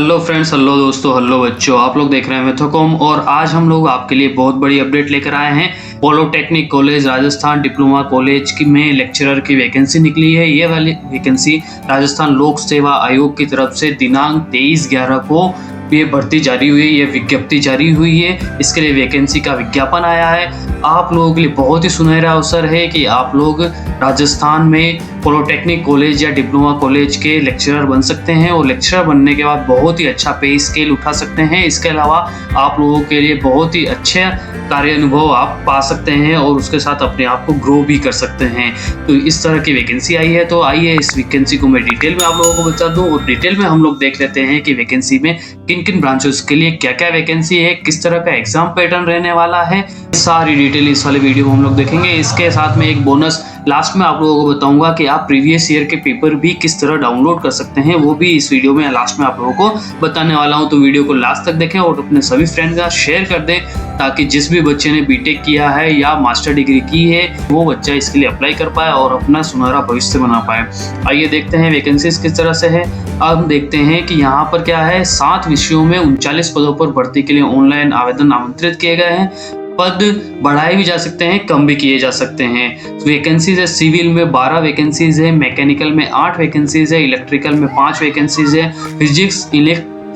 Hello friends, hello दोस्तों, hello बच्चों। आप लोग देख रहे हैं मेथोकॉम और आज हम लोग आपके लिए बहुत बड़ी अपडेट लेकर आए हैं। Polytechnic college Rajasthan diploma college की में लेक्चरर की वैकेंसी निकली है। ये वाली वैकेंसी राजस्थान लोक सेवा आयोग की तरफ से दिनांक 23/11 को ये भर्ती जारी हुई है, ये विज्ञप्ति जारी हुई है। इसके लिए वैकेंसी का विज्ञापन आया है। आप लोगों के लिए बहुत ही सुनहरा अवसर है कि आप लोग राजस्थान में पॉलिटेक्निक कॉलेज या डिप्लोमा कॉलेज के लेक्चरर बन सकते हैं और लेक्चरर बनने के बाद बहुत ही अच्छा पे स्केल उठा सकते हैं। इसके अलावा आप लोगों के लिए बहुत ही अच्छे कार्य अनुभव आप पा सकते हैं और उसके साथ अपने आप को ग्रो भी कर सकते हैं। तो इस तरह की वैकेंसी आई है। तो आइए इस वैकेंसी को मैं डिटेल में आप लोगों को बता दूं और डिटेल में हम लोग देख लेते हैं कि वैकेंसी में किन किन ब्रांचेस के लिए क्या क्या वैकेंसी है, किस तरह का एग्जाम पैटर्न रहने वाला है। सारी डिटेल इस वाले वीडियो में हम लोग देखेंगे। इसके साथ में एक बोनस लास्ट में आप लोगों को बताऊंगा कि आप प्रीवियस ईयर के पेपर भी किस तरह डाउनलोड कर सकते हैं, वो भी इस वीडियो में लास्ट में आप लोगों को बताने वाला हूं। तो वीडियो को लास्ट तक देखें और अपने सभी फ्रेंड का शेयर कर दें ताकि जिस भी बच्चे ने बीटेक किया है या मास्टर डिग्री की है वो बच्चा इसके लिए अप्लाई कर पाए और अपना सुनहरा भविष्य बना पाए। आइए देखते हैं वैकेंसीज किस तरह से है। अब हम देखते हैं कि यहाँ पर क्या है। 7 विषयों में 39 पदों पर भर्ती के लिए ऑनलाइन आवेदन आमंत्रित किए गए हैं। पद बढ़ाए भी जा सकते हैं, कम भी किए जा सकते हैं। वैकेंसीज है, सिविल में 12 वैकेंसीज है, मैकेनिकल में 8 वैकेंसीज है, इलेक्ट्रिकल में 5 वैकेंसीज है,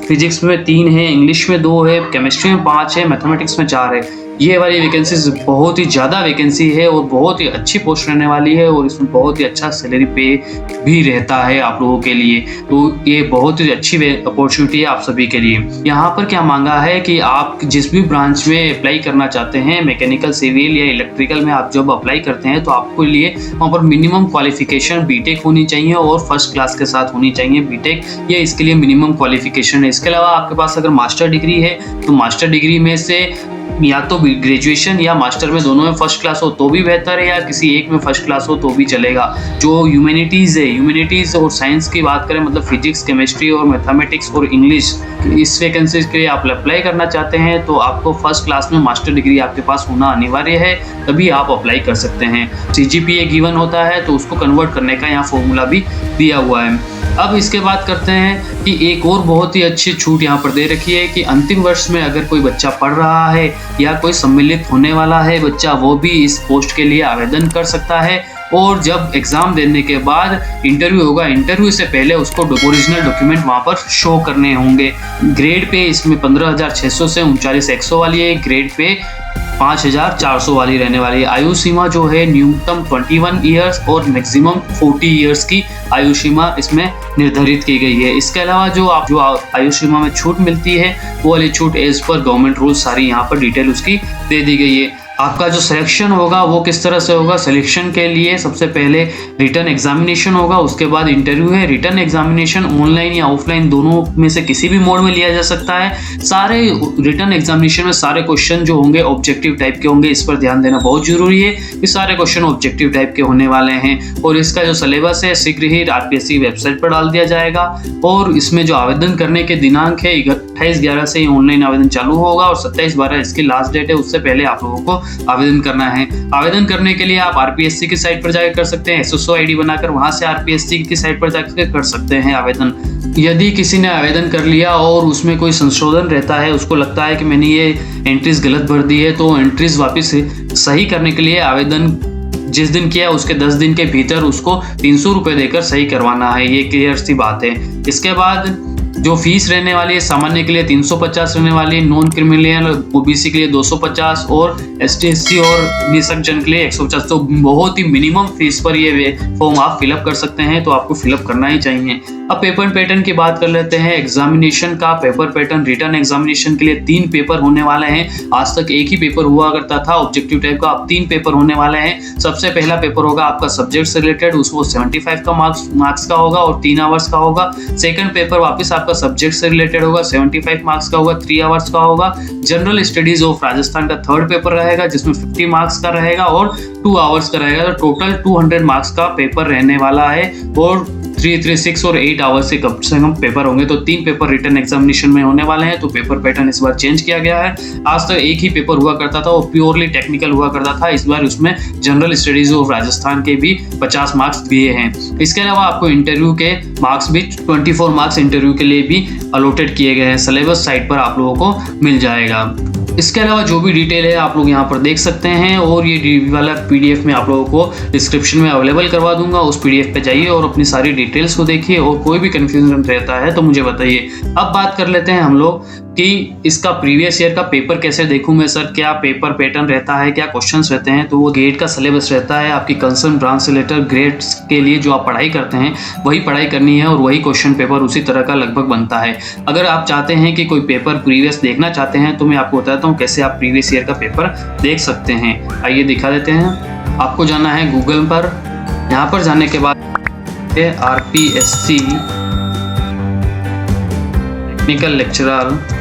फिजिक्स में 3 है, इंग्लिश में 2 है, केमिस्ट्री में 5 है, मैथमेटिक्स में 4 है। ये वाली वैकेंसीज बहुत ही ज़्यादा वैकेंसी है और बहुत ही अच्छी पोस्ट रहने वाली है और इसमें बहुत ही अच्छा सैलरी पे भी रहता है आप लोगों के लिए। तो ये बहुत ही अच्छी अपॉर्चुनिटी है आप सभी के लिए। यहाँ पर क्या मांगा है कि आप जिस भी ब्रांच में अप्लाई करना चाहते हैं, मैकेनिकल, सिविल या इलेक्ट्रिकल में आप जब अप्लाई करते हैं तो आपके लिए वहाँ पर मिनिमम क्वालिफिकेशन बीटेक होनी चाहिए और फर्स्ट क्लास के साथ होनी चाहिए बीटेक। ये इसके लिए मिनिमम क्वालिफिकेशन है। इसके अलावा आपके पास अगर मास्टर डिग्री है तो मास्टर डिग्री में से या तो ग्रेजुएशन या मास्टर में दोनों में फर्स्ट क्लास हो तो भी बेहतर है, या किसी एक में फर्स्ट क्लास हो तो भी चलेगा। जो ह्यूमैनिटीज़ है, ह्यूमैनिटीज़ और साइंस की बात करें, मतलब फिजिक्स, केमिस्ट्री और मैथमेटिक्स और इंग्लिश, इस वैकेंसी के लिए आप अप्लाई करना चाहते हैं तो आपको फर्स्ट क्लास में मास्टर डिग्री आपके पास होना अनिवार्य है, तभी आप अप्लाई कर सकते हैं। CGPA गिवन होता है तो उसको कन्वर्ट करने का यहाँ फॉर्मूला भी दिया हुआ है। अब इसके बाद करते हैं कि एक और बहुत ही अच्छी छूट यहाँ पर दे रखी है कि अंतिम वर्ष में अगर कोई बच्चा पढ़ रहा है या कोई सम्मिलित होने वाला है बच्चा, वो भी इस पोस्ट के लिए आवेदन कर सकता है। और जब एग्जाम देने के बाद इंटरव्यू होगा, इंटरव्यू से पहले उसको ओरिजिनल डॉक्यूमेंट वहाँ पर शो करने होंगे। ग्रेड पे इसमें 15,600 से 39,100 वाली है, ग्रेड पे 5,400 वाली रहने वाली है। आयु सीमा जो है न्यूनतम 21 ईयर्स और मैक्सिमम 40 ईयर्स की आयु सीमा इसमें निर्धारित की गई है। इसके अलावा जो आयु सीमा में छूट मिलती है वो वाली छूट एज पर गवर्नमेंट रूल सारी यहाँ पर डिटेल उसकी दे दी गई है। आपका जो सिलेक्शन होगा वो किस तरह से होगा। सिलेक्शन के लिए सबसे पहले रिटन एग्जामिनेशन होगा, उसके बाद इंटरव्यू है। रिटन एग्जामिनेशन ऑनलाइन या ऑफलाइन दोनों में से किसी भी मोड में लिया जा सकता है। सारे रिटन एग्जामिनेशन में सारे क्वेश्चन जो होंगे ऑब्जेक्टिव टाइप के होंगे, इस पर ध्यान देना बहुत जरूरी है कि सारे क्वेश्चन ऑब्जेक्टिव टाइप के होने वाले हैं। और इसका जो सिलेबस है शीघ्र ही RPSC की वेबसाइट पर डाल दिया जाएगा। और इसमें जो आवेदन करने के दिनांक है 28/11 से ऑनलाइन आवेदन चालू होगा और 27/12 इसकी लास्ट डेट है। उससे पहले आप लोगों को आवेदन करना है। आवेदन करने के लिए आप RPSC की साइट पर जाकर कर सकते हैं, SSO ID बनाकर वहां से RPSC की साइट पर जाकर कर सकते हैं आवेदन। यदि किसी ने आवेदन कर लिया और उसमें कोई संशोधन रहता है, उसको लगता है कि मैंने ये एंट्रीज गलत भर दी है, तो एंट्रीज वापस सही करने के लिए आवेदन जिस दिन किया उसके 10 दिन के भीतर उसको 300 रुपये देकर सही करवाना है। ये क्लियर सी बात है। इसके बाद जो फीस रहने वाली है, सामान्य के लिए 350 रहने वाली है, नॉन क्रिमिनल OBC के लिए 250 और ST SC और निःशक्त जन के लिए 150। तो बहुत ही मिनिमम फीस पर ये फॉर्म आप फिलअप कर सकते हैं, तो आपको फिलअप करना ही चाहिए। अब पेपर पैटर्न की बात कर लेते हैं। एग्जामिनेशन का पेपर पैटर्न, रिटन एग्जामिनेशन के लिए 3 पेपर होने वाले हैं। आज तक एक ही पेपर हुआ करता था ऑब्जेक्टिव टाइप का, अब 3 पेपर होने वाले हैं। सबसे पहला पेपर होगा आपका सब्जेक्ट से रिलेटेड, उसको 75 का मार्क्स का होगा और 3 आवर्स का होगा। सेकंड पेपर वापस आपका सब्जेक्ट से रिलेटेड होगा, 75 मार्क्स का होगा, 3 आवर्स का होगा। जनरल स्टडीज ऑफ राजस्थान का थर्ड पेपर रहेगा जिसमें 50 मार्क्स का रहेगा और 2 आवर्स का रहेगा। तो टोटल 200 मार्क्स का पेपर रहने वाला है। और 336 और 8 आवर्स से कम पेपर होंगे। तो 3 पेपर रिटन एग्जामिनेशन में होने वाले हैं। तो पेपर पैटर्न इस बार चेंज किया गया है। आज तक एक ही पेपर हुआ करता था, वो प्योरली टेक्निकल हुआ करता था। इस बार उसमें जनरल स्टडीज ऑफ राजस्थान के भी 50 मार्क्स दिए हैं। इसके अलावा आपको इंटरव्यू के मार्क्स भी 24 मार्क्स इंटरव्यू के लिए भी अलॉटेड किए गए हैं। सिलेबस साइट पर आप लोगों को मिल जाएगा। इसके अलावा जो भी डिटेल है आप लोग यहाँ पर देख सकते हैं, और ये डीवी वाला पीडीएफ में आप लोगों को डिस्क्रिप्शन में अवेलेबल करवा दूंगा। उस पीडीएफ पे जाइए और अपनी सारी डिटेल्स को देखिए, और कोई भी कंफ्यूजन रहता है तो मुझे बताइए। अब बात कर लेते हैं हम लोग कि इसका प्रीवियस ईयर का पेपर कैसे देखूं मैं सर, क्या पेपर पैटर्न रहता है, क्या क्वेश्चंस रहते हैं। तो वो गेट का सिलेबस रहता है। आपकी कंसर्न ब्रांच से लेकर ग्रेड्स के लिए जो आप पढ़ाई करते हैं वही पढ़ाई करनी है, और वही क्वेश्चन पेपर उसी तरह का लगभग बनता है। अगर आप चाहते हैं कि कोई पेपर प्रीवियस देखना चाहते हैं तो मैं आपको बताता हूँ कैसे आप प्रीवियस ईयर का पेपर देख सकते हैं। आइए दिखा देते हैं। आपको जाना है गूगल पर। यहाँ पर जाने के बाद RPSC technical lecturer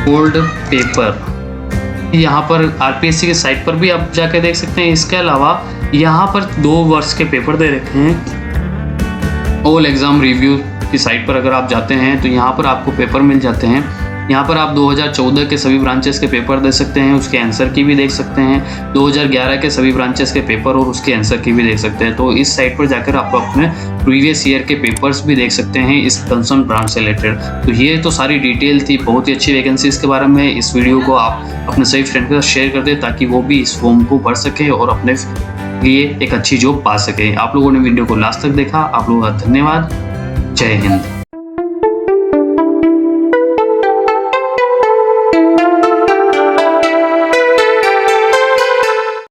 gold paper, यहाँ पर RPSC की साइट पर भी आप जाकर देख सकते हैं। इसके अलावा यहाँ पर 2 वर्ष के पेपर दे रखे हैं। ऑल एग्जाम रिव्यू की साइट पर अगर आप जाते हैं तो यहाँ पर आपको पेपर मिल जाते हैं। यहाँ पर आप 2014 के सभी ब्रांचेस के पेपर दे सकते हैं, उसके आंसर की भी देख सकते हैं। 2011 के सभी ब्रांचेस के पेपर और उसके आंसर की भी देख सकते हैं। तो इस साइट पर जाकर आप अपने प्रीवियस ईयर के पेपर्स भी देख सकते हैं इस कंसर्न ब्रांच से रिलेटेड। तो ये तो सारी डिटेल थी बहुत ही अच्छी वैकेंसीज के बारे में। इस वीडियो को आप अपने सभी फ्रेंड के साथ शेयर कर दें ताकि वो भी इस फॉर्म को भर सके और अपने लिए एक अच्छी जॉब पा सके। आप लोगों ने वीडियो को लास्ट तक देखा, आप लोगों का धन्यवाद। जय हिंद।